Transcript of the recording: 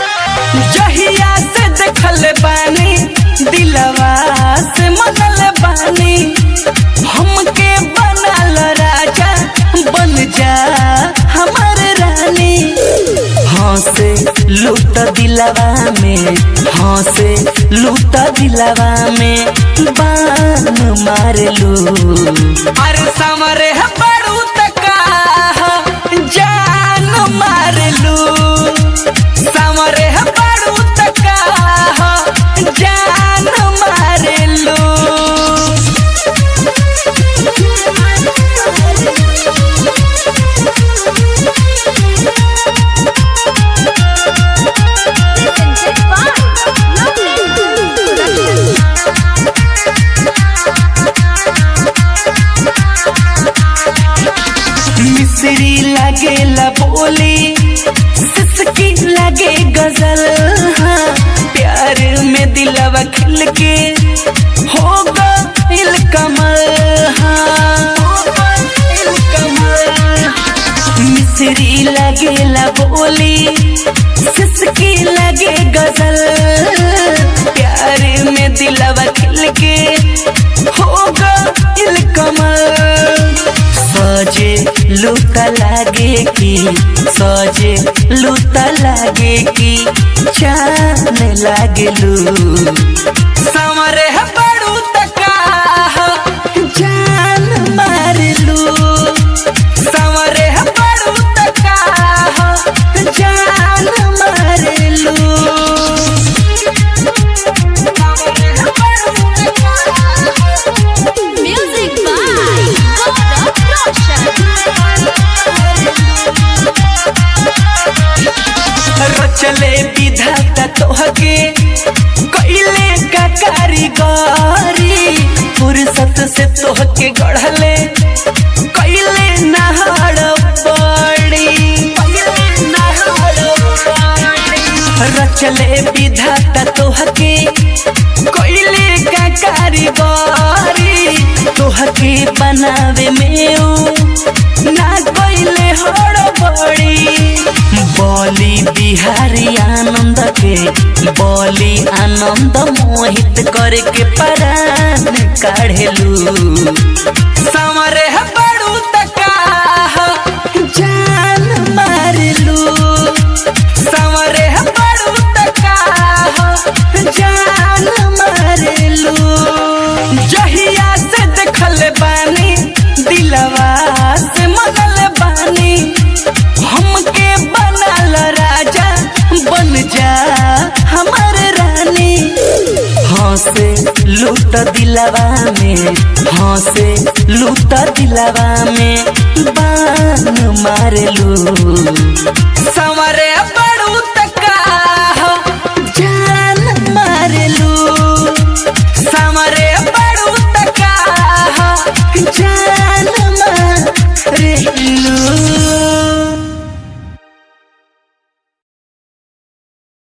जहिया से देखल बानी दिलवा से मनल बानी हमके बनल राजा बन जा हमर रानी। हंसे लूट दिलवा में हंसे लूट दिलवा में बान मारलू अरे समरे पड़ू तका जान मारलू समरे पड़ू तका जान मारलू। मिश्री लगे बोली सिसकी लगे गजल हाँ प्यार में दिलवा खिल के हो गइल कमल हाँ मिश्री लगे बोली सिसकी लगे गजल प्यार में दिलवा खिल के हो गइल कमल। सजे लूटा लागे की सजे लूटा लागे की चान लागलू समरे बड़ू तका जान मारलू समरे बड़ू तका जान मारलू। चले विधाता तोहके कइले का कारीगरी फुर्सत से तोहके गढ़ले कइले नहाड़ पड़ी रचले विधाता तोहके कइले का कारीगरी तोहके बनावे में ना कइले हड़बड़ी बोली बिहारी आनंद के बोली आनंद मोहित करके परान काढ़ेलू समरे बड़ू तका जान मारलू समरे बड़ू तका जान मारलू। जहिया से देखल बानी दिलवा से मनल बानी हमके बनल राजा बन जा हमर रानी। हंसे लूट दिलवा में हंसे लूट दिलवा में बान मारलू समरे बड़ू